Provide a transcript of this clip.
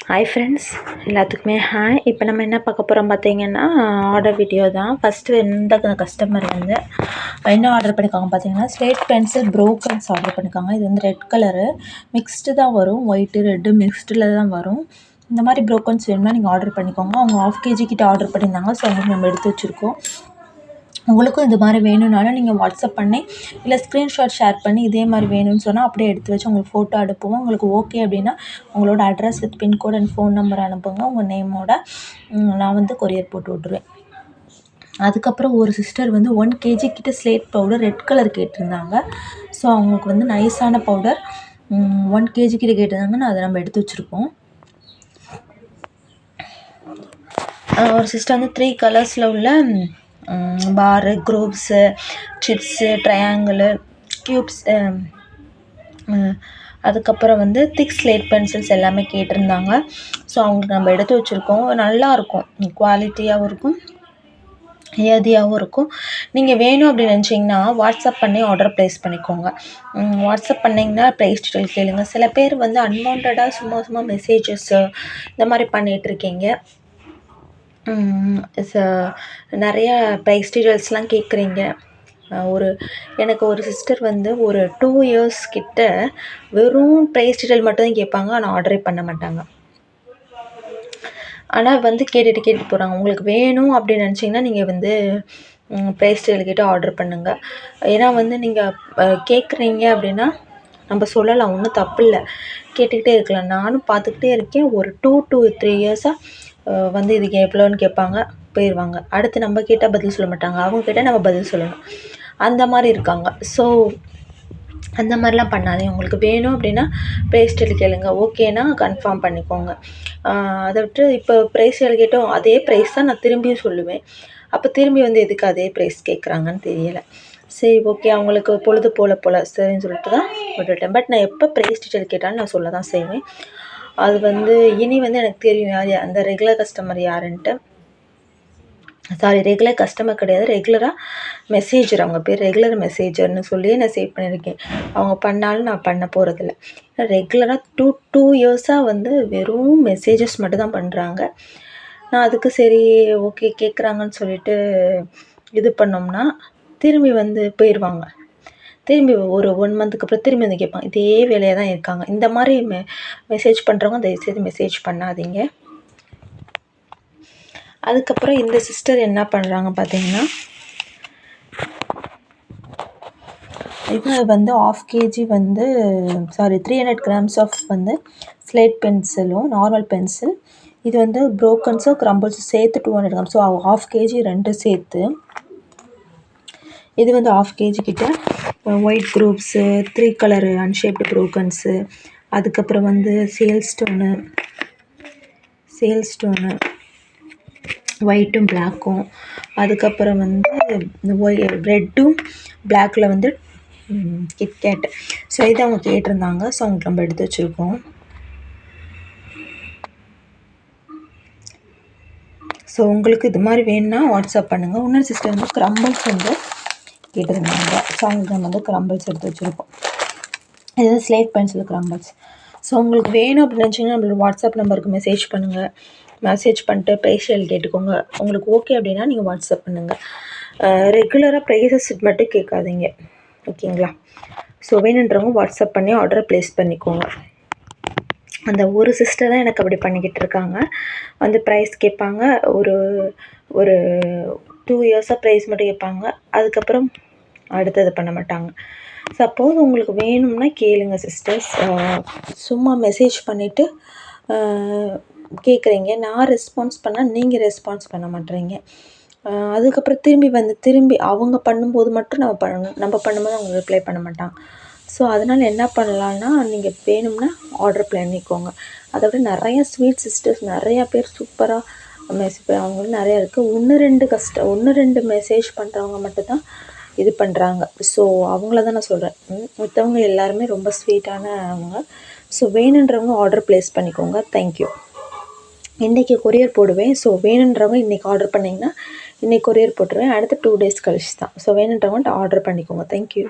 Hi friends, எல்லாத்துக்குமே hi. இப்போ நம்ம என்ன பார்க்க போகிறோம் பார்த்தீங்கன்னா, ஆர்டர் வீடியோ தான். ஃபஸ்ட்டு இந்த கஸ்டமர் வந்து என்ன ஆர்டர் பண்ணியிருக்காங்க பார்த்தீங்கன்னா, ஸ்லேட் பென்சில் ப்ரோக்கன்ஸ் ஆர்டர் பண்ணியிருக்காங்க. இது வந்து ரெட் கலரு மிக்ஸ்டு தான் வரும், ஒயிட்டு ரெட்டு மிக்ஸ்டில் தான் வரும். இந்த மாதிரி ப்ரோக்கன்ஸ் வேணும்னா நீங்கள் ஆர்டர் பண்ணிக்கோங்க. அவங்க 1/2 kg கிட்ட ஆர்டர் பண்ணியிருந்தாங்க. ஸோ அவங்களுக்கு நம்ம எடுத்து வச்சுருக்கோம். உங்களுக்கும் இது மாதிரி வேணும்னாலும் நீங்கள் வாட்ஸ்அப் பண்ணி இல்லை ஸ்க்ரீன்ஷாட் ஷேர் பண்ணி இதே மாதிரி வேணும்னு சொன்னால் அப்படியே எடுத்து வச்சு உங்களுக்கு ஃபோட்டோ அனுப்புவோம். உங்களுக்கு ஓகே அப்படின்னா உங்களோட address with pincode and phone number அனுப்புங்க. உங்கள் நேமோட நான் வந்து கொரியர் போட்டு விட்ருவேன். அதுக்கப்புறம் ஒரு சிஸ்டர் வந்து 1 kg கிட்ட ஸ்லேட் பவுடர் ரெட் கலர் கேட்டிருந்தாங்க. ஸோ அவங்களுக்கு வந்து நைஸான பவுடர் 1 kg கிட்ட கேட்டிருந்தாங்கன்னு அதை நம்ம எடுத்து வச்சுருக்கோம். ஒரு சிஸ்டர் வந்து 3 கலர்ஸில் உள்ள பாரு, குரூப்ஸு, சிப்ஸு, ட்ரையாங்கிளு, க்யூப்ஸ், அதுக்கப்புறம் வந்து திக் ஸ்லேட் பென்சில்ஸ் எல்லாமே கேட்டிருந்தாங்க. ஸோ அவங்களுக்கு நம்ம எடுத்து வச்சுருக்கோம். நல்லாயிருக்கும், குவாலிட்டியாகவும் இருக்கும், ஹெல்தியாகவும் இருக்கும். நீங்கள் வேணும் அப்படின்னு நினச்சிங்கன்னா வாட்ஸ்அப் பண்ணி ஆர்டர் ப்ளேஸ் பண்ணிக்கோங்க. வாட்ஸ்அப் பண்ணிங்கன்னா ப்ரைஸ் டீட்டெயில் கேளுங்க. சில பேர் வந்து அன்வான்டாக சும்மா மெசேஜஸ்ஸு இந்த மாதிரி பண்ணிகிட்ருக்கீங்க. நிறையா ப்ரைஸ் டீட்டெயில்ஸ்லாம் கேட்குறீங்க. எனக்கு ஒரு சிஸ்டர் வந்து ஒரு 2 years கிட்ட வெறும் ப்ரைஸ் டீட்டெயில் மட்டும்தான் கேட்பாங்க. ஆனால் ஆர்டரே பண்ண மாட்டாங்க. ஆனால் வந்து கேட்டுட்டு போகிறாங்க. உங்களுக்கு வேணும் அப்படின்னு நினச்சிங்கன்னா நீங்கள் வந்து ப்ரைஸ் டீட்டெயில் கேட்டு ஆர்டர் பண்ணுங்கள். ஏன்னா வந்து நீங்கள் கேட்குறீங்க அப்படின்னா நம்ம சொல்லலாம், ஒன்றும் தப்பு இல்லை, கேட்டுக்கிட்டே இருக்கலாம். நானும் பார்த்துக்கிட்டே இருக்கேன். ஒரு 2 to 3 yearsஸாக வந்து இதுக்கு எவ்வளோன்னு கேட்பாங்க, போயிடுவாங்க. அடுத்து நம்ம கேட்டால் பதில் சொல்ல மாட்டாங்க, அவங்க கேட்டால் நம்ம பதில் சொல்லணும். அந்த மாதிரி இருக்காங்க. ஸோ அந்த மாதிரிலாம் பண்ணாதீங்க. உங்களுக்கு வேணும் அப்படின்னா ப்ரைஸ் டீட்டெயில் கேளுங்க. ஓகேனா கன்ஃபார்ம் பண்ணிக்கோங்க. அதை விட்டு இப்போ ப்ரைஸ் டீட்டெயில் கேட்டோம், அதே ப்ரைஸ் தான் நான் திரும்பியும் சொல்லுவேன். அப்போ திரும்பி வந்து எதுக்கு அதே ப்ரைஸ் கேட்குறாங்கன்னு தெரியலை. சரி, ஓகே, அவங்களுக்கு பொழுது போல் சரின்னு சொல்லிட்டு தான் விட்டுட்டேன். பட் நான் எப்போ ப்ரைஸ் டீட்டெயில் கேட்டாலும் நான் சொல்ல தான் செய்வேன். அது வந்து இனி வந்து எனக்கு தெரியும் யார் அந்த ரெகுலர் கஸ்டமர் யாருன்ட்டு. சாரி, ரெகுலர் கஸ்டமர் கிடையாது, ரெகுலராக மெசேஜர். அவங்க பேர் ரெகுலர் மெசேஜர்னு சொல்லி நான் சேவ் பண்ணியிருக்கேன். அவங்க பண்ணாலும் நான் பண்ண போகிறதில்ல. ரெகுலராக 2 yearsஸாக வந்து வெறும் மெசேஜஸ் மட்டும் தான் பண்ணுறாங்க. நான் அதுக்கு சரி ஓகே கேட்குறாங்கன்னு சொல்லிட்டு இது பண்ணோம்னா திரும்பி வந்து போயிடுவாங்க. திரும்பி ஒரு 1 monthக்கு அப்புறம் திரும்பி வந்து கேட்பாங்க. இதே வேலையாக தான் இருக்காங்க. இந்த மாதிரி மெசேஜ் பண்ணுறவங்க தயவுசெய்து மெசேஜ் பண்ணாதீங்க. அதுக்கப்புறம் இந்த சிஸ்டர் என்ன பண்ணுறாங்க பார்த்தீங்கன்னா, இது வந்து 1/2 kg வந்து 300 grams ஆஃப் வந்து ஸ்லேட் பென்சிலும் நார்மல் பென்சில். இது வந்து ப்ரோக்கன்ஸும் க்ரம்பிள்ஸும் சேர்த்து 200 grams. ஸோ 1/2 kg ரெண்டும் சேர்த்து. இது வந்து 1/2 kg கிட்ட ஒயிட் குரூப்ஸு, 3 கலரு அன்ஷேப்டு ப்ரோக்கன்ஸு, அதுக்கப்புறம் வந்து சேல் ஸ்டோனு ஒயிட்டும் பிளாக்கும், அதுக்கப்புறம் வந்து ரெட்டும் பிளாக்கில் வந்து கிட்கேட். ஸோ இதை அவங்க கேட்டிருந்தாங்க. ஸோ அவங்களுக்கு நம்ம எடுத்து வச்சுருக்கோம். ஸோ உங்களுக்கு இது மாதிரி வேணும்னா வாட்ஸ்அப் பண்ணுங்கள். இன்னொரு சிஸ்டர் வந்து க்ரம்பிள்ஸ் வந்து கேட்டிருந்தாங்க. ஸோ அவங்களுக்கு நம்ம வந்து க்ரம்பிள்ஸ் எடுத்து வச்சுருக்கோம். இது வந்து ஸ்லேட் பென்சில் க்ரம்பிள்ஸ். ஸோ உங்களுக்கு வேணும் அப்படின்னு நினச்சிங்கன்னா நம்மளோட வாட்ஸ்அப் நம்பருக்கு மெசேஜ் பண்ணுங்கள். மெசேஜ் பண்ணிட்டு ப்ரைஸ் டீட்டெயில் கேட்டுக்கோங்க. உங்களுக்கு ஓகே அப்படின்னா நீங்கள் வாட்ஸ்அப் பண்ணுங்கள். ரெகுலராக ப்ரைஸஸ் மட்டும் கேட்காதீங்க, ஓகேங்களா? ஸோ வேணுன்றவங்க வாட்ஸ்அப் பண்ணி ஆர்டரை ப்ளேஸ் பண்ணிக்கோங்க. அந்த ஒரு சிஸ்டர் தான் எனக்கு அப்படி பண்ணிக்கிட்டு இருக்காங்க. வந்து ப்ரைஸ் கேட்பாங்க. ஒரு 2 yearsஸாக ப்ரைஸ் மட்டும் கேட்பாங்க. அதுக்கப்புறம் அடுத்தது பண்ண மாட்டாங்க. சப்போஸ் உங்களுக்கு வேணும்னா கேளுங்க சிஸ்டர்ஸ். சும்மா மெசேஜ் பண்ணிவிட்டு கேட்குறீங்க, நான் ரெஸ்பான்ஸ் பண்ணால் நீங்கள் ரெஸ்பான்ஸ் பண்ண மாட்டேறீங்க. அதுக்கப்புறம் திரும்பி அவங்க பண்ணும்போது மட்டும் நம்ம பண்ணணும், நம்ம பண்ணும்போது அவங்க ரிப்ளை பண்ண மாட்டாங்க. ஸோ அதனால் என்ன பண்ணலான்னா, நீங்கள் வேணும்னா ஆர்டர் பண்ணிக்கோங்க. அதை விட நிறையா ஸ்வீட் சிஸ்டர்ஸ் நிறையா பேர் சூப்பராக அவங்களும் நிறையா இருக்குது. 1-2 மெசேஜ் பண்ணுறவங்க மட்டும்தான் இது பண்ணுறாங்க. ஸோ அவங்கள தான் நான் சொல்கிறேன். மற்றவங்க எல்லாருமே ரொம்ப ஸ்வீட்டானவங்க. ஸோ வேணுன்றவங்க ஆர்டர் ப்ளேஸ் பண்ணிக்கோங்க. தேங்க்யூ. இன்றைக்கி கொரியர் போடுவேன். ஸோ வேணுன்றவங்க இன்றைக்கி ஆர்டர் பண்ணிங்கன்னா இன்றைக்கி கொரியர் போட்டுருவேன். அடுத்த 2 days கழிச்சு தான். ஸோ வேணுன்றவங்க ஆர்டர் பண்ணிக்கோங்க. தேங்க்யூ.